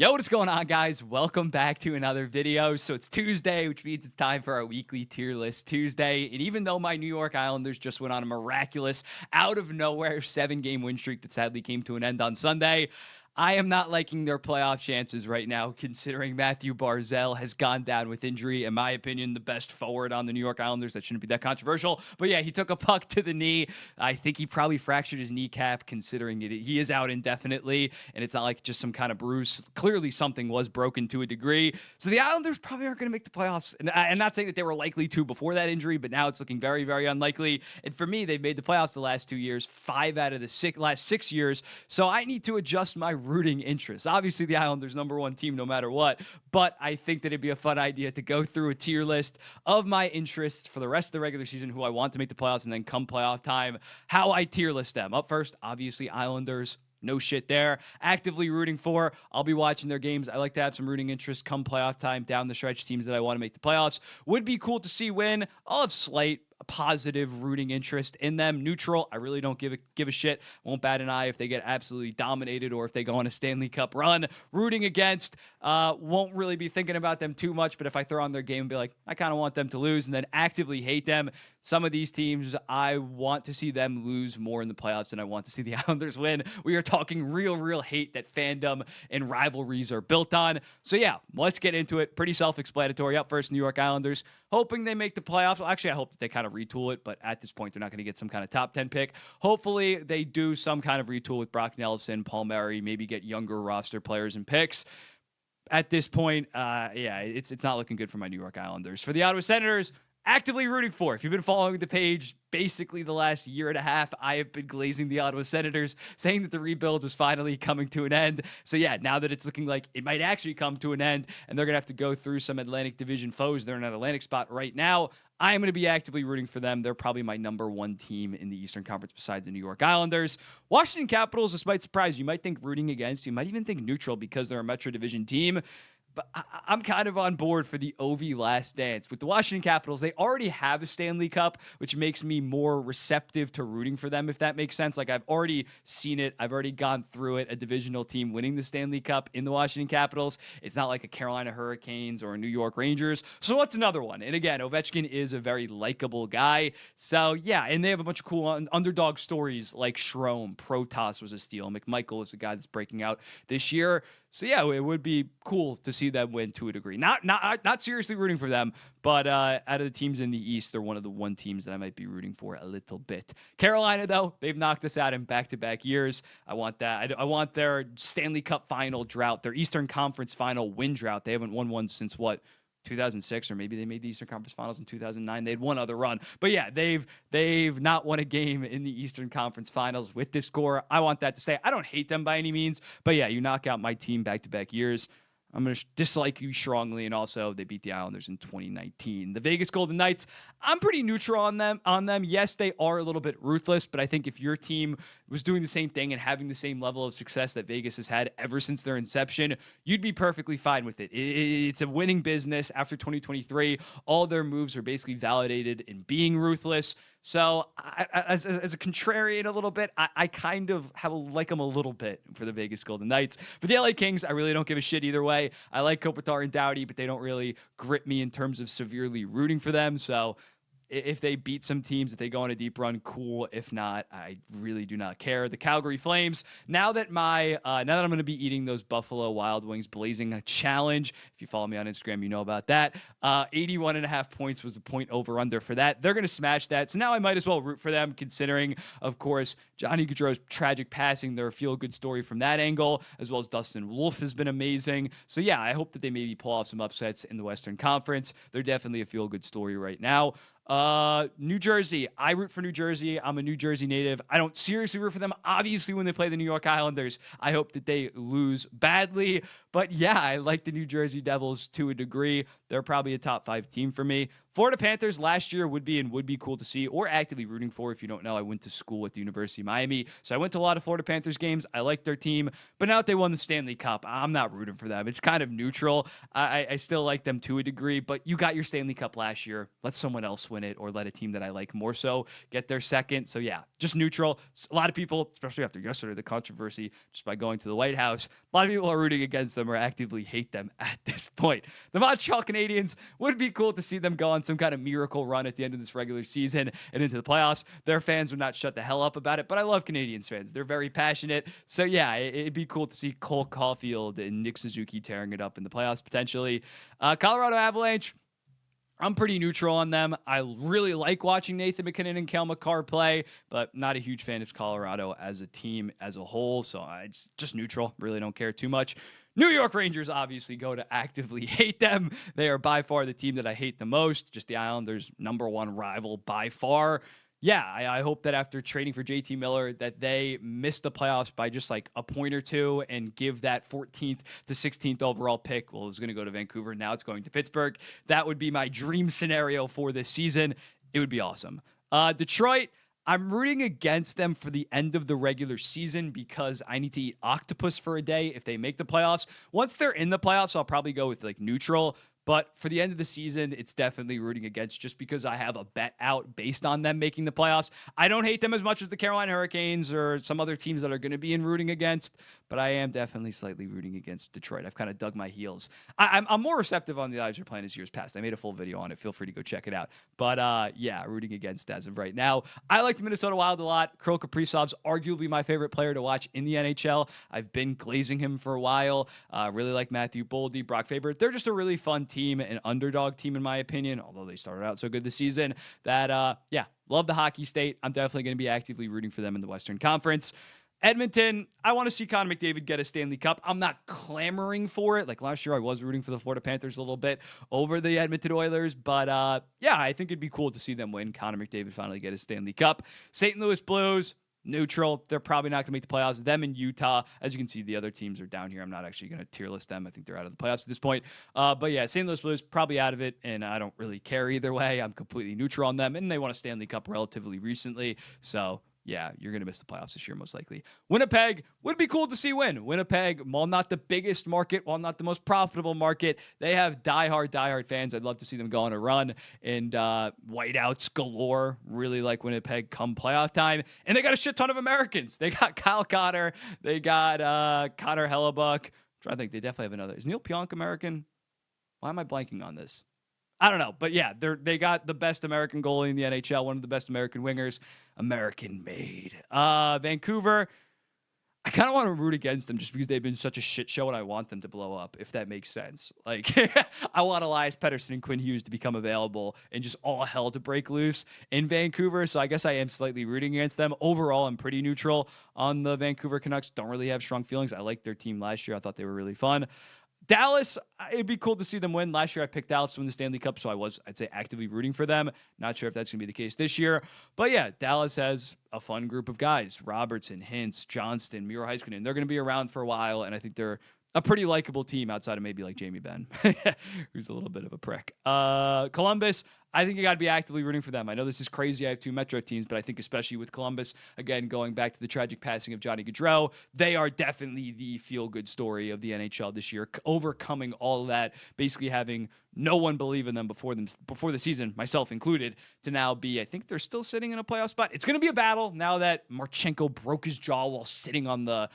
Yo, what is going on, guys? Welcome back to another video. So it's Tuesday, which means it's time for our weekly tier list Tuesday. And even though my New York Islanders just went on a miraculous, out of nowhere 7-game win streak that sadly came to an end on Sunday, I am not liking their playoff chances right now, considering Matthew Barzal has gone down with injury. In my opinion, the best forward on the New York Islanders. That shouldn't be that controversial. But yeah, he took a puck to the knee. I think he probably fractured his kneecap, considering he is out indefinitely, and it's not like just some kind of bruise. Clearly, something was broken to a degree. So the Islanders probably aren't going to make the playoffs. And I'm not saying that they were likely to before that injury, but now it's looking very, very unlikely. And for me, they've made the playoffs the last 2 years, 5 out of the last 6 years. So I need to adjust my rooting interests. Obviously, the Islanders #1 team no matter what, but I think that it'd be a fun idea to go through a tier list of my interests for the rest of the regular season, who I want to make the playoffs, and then come playoff time, how I tier list them. Up first, obviously, Islanders. No shit there. Actively rooting for. I'll be watching their games. I like to have some rooting interest come playoff time down the stretch. Teams that I want to make the playoffs would be cool to see win. I'll have slight positive rooting interest in them. Neutral, I really don't give a shit. Won't bat an eye if they get absolutely dominated or if they go on a Stanley Cup run. Rooting against, won't really be thinking about them too much, but if I throw on their game and be like, I kind of want them to lose, and then actively hate them. Some of these teams, I want to see them lose more in the playoffs than I want to see the Islanders win. We are talking real hate that fandom and rivalries are built on. So yeah, let's get into it. Pretty self-explanatory. Up first, New York Islanders. Hoping they make the playoffs. Well, actually, I hope that they kind of retool it, but at this point, they're not going to get some kind of top 10 pick. Hopefully, they do some kind of retool with Brock Nelson, Paul Murray, maybe get younger roster players and picks. At this point, yeah, it's not looking good for my New York Islanders. For the Ottawa Senators, actively rooting for. If you've been following the page basically the last year and a half, I have been glazing the Ottawa Senators, saying that the rebuild was finally coming to an end. So yeah, now that it's looking like it might actually come to an end and they're going to have to go through some Atlantic Division foes, they're in an Atlantic spot right now, I am going to be actively rooting for them. They're probably my #1 team in the Eastern Conference besides the New York Islanders. Washington Capitals, this might surprise you. You might think rooting against, you might even think neutral because they're a Metro Division team. But I'm kind of on board for the OV last dance. With the Washington Capitals, they already have a Stanley Cup, which makes me more receptive to rooting for them, if that makes sense. Like, I've already seen it. I've already gone through it. A divisional team winning the Stanley Cup in the Washington Capitals. It's not like a Carolina Hurricanes or a New York Rangers. So what's another one? And again, Ovechkin is a very likable guy. So yeah, and they have a bunch of cool underdog stories like Strome. Protas was a steal. McMichael is the guy that's breaking out this year. So yeah, it would be cool to see them win to a degree. Not seriously rooting for them, but out of the teams in the East, they're one of the one teams that I might be rooting for a little bit. Carolina, though, they've knocked us out in back-to-back years. I want that. I want their Stanley Cup final drought, their Eastern Conference final win drought. They haven't won one since what? 2006, or maybe they made the Eastern Conference Finals in 2009. They had one other run, but yeah, they've not won a game in the Eastern Conference Finals with this score. I want that to stay. I don't hate them by any means, but yeah, you knock out my team back-to-back years, I'm going to dislike you strongly. And also, they beat the Islanders in 2019. The Vegas Golden Knights, I'm pretty neutral on them. Yes, they are a little bit ruthless, but I think if your team was doing the same thing and having the same level of success that Vegas has had ever since their inception, you'd be perfectly fine with it. It's a winning business. After 2023, all their moves are basically validated in being ruthless. So as a contrarian a little bit, I kind of like them a little bit for the Vegas Golden Knights. For the LA Kings, I really don't give a shit either way. I like Kopitar and Doughty, but they don't really grip me in terms of severely rooting for them. So if they beat some teams, if they go on a deep run, cool. If not, I really do not care. The Calgary Flames, now that I'm going to be eating those Buffalo Wild Wings Blazing a challenge, if you follow me on Instagram, you know about that. 81.5 points was the point over under for that. They're going to smash that. So now I might as well root for them, considering, of course, Johnny Gaudreau's tragic passing. They're a feel-good story from that angle, as well as Dustin Wolf has been amazing. So yeah, I hope that they maybe pull off some upsets in the Western Conference. They're definitely a feel-good story right now. New Jersey. I root for New Jersey. I'm a New Jersey native. I don't seriously root for them. Obviously, when they play the New York Islanders, I hope that they lose badly. But yeah, I like the New Jersey Devils to a degree. They're probably a top 5 team for me. Florida Panthers last year would be cool to see or actively rooting for. If you don't know, I went to school at the University of Miami, so I went to a lot of Florida Panthers games. I like their team, but now that they won the Stanley Cup, I'm not rooting for them. It's kind of neutral. I still like them to a degree, but you got your Stanley Cup last year. Let someone else win it, or let a team that I like more so get their second. So yeah, just neutral. A lot of people, especially after yesterday, the controversy just by going to the White House, a lot of people are rooting against them or actively hate them at this point. The Montreal Canadiens, would be cool to see them go on some kind of miracle run at the end of this regular season and into the playoffs. Their fans would not shut the hell up about it, but I love Canadiens fans. They're very passionate. So yeah, it'd be cool to see Cole Caulfield and Nick Suzuki tearing it up in the playoffs potentially. Colorado Avalanche, I'm pretty neutral on them. I really like watching Nathan MacKinnon and Cale Makar play, but not a huge fan of Colorado as a team as a whole. So it's just neutral. Really don't care too much. New York Rangers obviously go to actively hate them. They are by far the team that I hate the most. Just the Islanders' number one rival by far. Yeah, I hope that after trading for JT Miller that they miss the playoffs by just like a point or two and give that 14th to 16th overall pick. Well, it was going to go to Vancouver. Now it's going to Pittsburgh. That would be my dream scenario for this season. It would be awesome. Detroit, I'm rooting against them for the end of the regular season because I need to eat octopus for a day if they make the playoffs. Once they're in the playoffs, I'll probably go with like neutral. But for the end of the season, it's definitely rooting against just because I have a bet out based on them making the playoffs. I don't hate them as much as the Carolina Hurricanes or some other teams that are going to be in rooting against, but I am definitely slightly rooting against Detroit. I've kind of dug my heels. I'm more receptive on the Islanders playing as years past. I made a full video on it. Feel free to go check it out. But yeah, rooting against as of right now. I like the Minnesota Wild a lot. Kirill Kaprizov's arguably my favorite player to watch in the NHL. I've been glazing him for a while. Really like Matthew Boldy, Brock Faber. They're just a really fun team, an underdog team in my opinion, although they started out so good this season that, yeah, love the hockey state. I'm definitely going to be actively rooting for them in the Western Conference. Edmonton, I want to see Connor McDavid get a Stanley Cup. I'm not clamoring for it. Like last year, I was rooting for the Florida Panthers a little bit over the Edmonton Oilers. But yeah, I think it'd be cool to see them win. Connor McDavid finally get a Stanley Cup. St. Louis Blues, neutral. They're probably not going to make the playoffs. Them in Utah. As you can see, the other teams are down here. I'm not actually going to tier list them. I think they're out of the playoffs at this point. But yeah, St. Louis Blues probably out of it, and I don't really care either way. I'm completely neutral on them, and they won a Stanley Cup relatively recently. So yeah, you're going to miss the playoffs this year, most likely. Winnipeg would be cool to see win. Winnipeg, while not the biggest market, while not the most profitable market, they have diehard fans. I'd love to see them go on a run and whiteouts galore. Really like Winnipeg come playoff time. And they got a shit ton of Americans. They got Kyle Cotter. They got Connor Hellebuck. I'm trying to think. They definitely have another. Is Neil Pionk American? Why am I blanking on this? I don't know, but yeah, they got the best American goalie in the NHL, one of the best American wingers, American made. Vancouver, I kind of want to root against them just because they've been such a shit show and I want them to blow up, if that makes sense. Like, I want Elias Pettersson and Quinn Hughes to become available and just all hell to break loose in Vancouver. So I guess I am slightly rooting against them. Overall, I'm pretty neutral on the Vancouver Canucks. Don't really have strong feelings. I liked their team last year. I thought they were really fun. Dallas, it'd be cool to see them win. Last year, I picked Dallas to win the Stanley Cup, so I'd say, actively rooting for them. Not sure if that's going to be the case this year. But yeah, Dallas has a fun group of guys. Robertson, Hintz, Johnston, Miro Heiskanen. They're going to be around for a while, and I think they're a pretty likable team outside of maybe like Jamie Benn, who's a little bit of a prick. Columbus, I think you got to be actively rooting for them. I know this is crazy. I have two Metro teams, but I think especially with Columbus, again, going back to the tragic passing of Johnny Gaudreau, they are definitely the feel-good story of the NHL this year, overcoming all of that, basically having no one believe in them before the season, myself included, to now be, I think they're still sitting in a playoff spot. It's going to be a battle now that Marchenko broke his jaw while sitting on the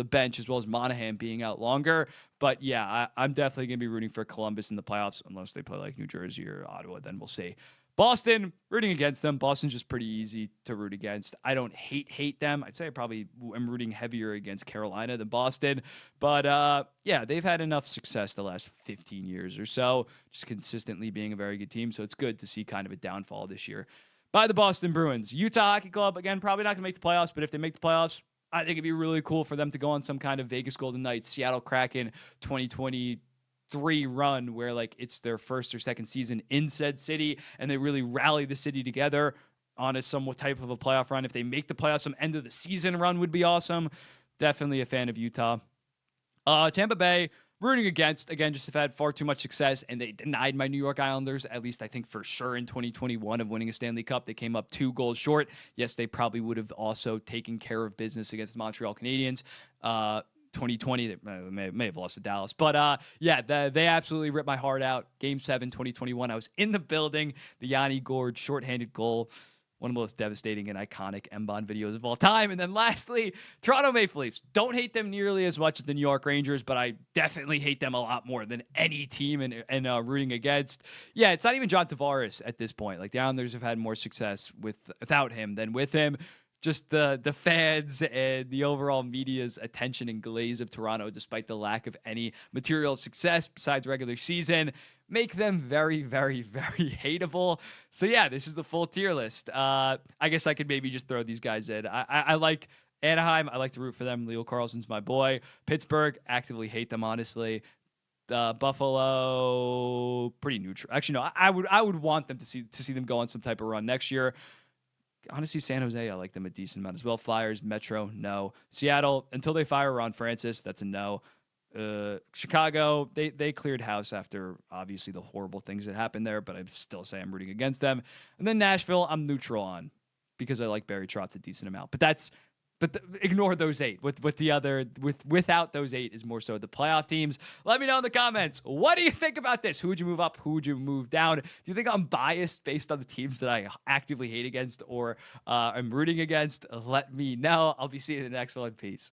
bench, as well as Monahan being out longer. But yeah, I'm definitely going to be rooting for Columbus in the playoffs, unless they play like New Jersey or Ottawa, then we'll see. Boston, rooting against them. Boston's just pretty easy to root against. I don't hate them. I'd say I probably am rooting heavier against Carolina than Boston. But yeah, they've had enough success the last 15 years or so, just consistently being a very good team. So it's good to see kind of a downfall this year by the Boston Bruins. Utah Hockey Club, again, probably not going to make the playoffs, but if they make the playoffs, I think it'd be really cool for them to go on some kind of Vegas Golden Knights, Seattle Kraken 2023 run where like it's their first or second season in said city and they really rally the city together on a somewhat type of a playoff run. If they make the playoffs, some end of the season run would be awesome. Definitely a fan of Utah. Tampa Bay, rooting against, again, just have had far too much success, and they denied my New York Islanders, at least I think for sure in 2021, of winning a Stanley Cup. They came up 2 goals short. Yes, they probably would have also taken care of business against the Montreal Canadiens. 2020, they may have lost to Dallas. But yeah, they absolutely ripped my heart out. Game 7, 2021, I was in the building. The Yanni Gord shorthanded goal. One of the most devastating and iconic Mbon videos of all time. And then lastly, Toronto Maple Leafs. Don't hate them nearly as much as the New York Rangers, but I definitely hate them a lot more than any team and rooting against. Yeah, it's not even John Tavares at this point. Like the Islanders have had more success without him than with him. Just the fans and the overall media's attention and glaze of Toronto, despite the lack of any material success besides regular season, make them very, very, very hateable. So yeah, this is the full tier list. I guess I could maybe just throw these guys in. I like Anaheim. I like to root for them. Leo Carlson's my boy. Pittsburgh, actively hate them, honestly. Buffalo, pretty neutral. Actually, no, I would want them to see them go on some type of run next year. Honestly, San Jose, I like them a decent amount as well. Flyers, Metro, no. Seattle, until they fire Ron Francis, that's a no. Chicago, they cleared house after obviously the horrible things that happened there, but I still say I'm rooting against them. And then Nashville, I'm neutral on because I like Barry Trotz a decent amount. But ignore those 8. Without those 8 is more so the playoff teams. Let me know in the comments. What do you think about this? Who would you move up? Who would you move down? Do you think I'm biased based on the teams that I actively hate against or I'm rooting against? Let me know. I'll be seeing you in the next one. Peace.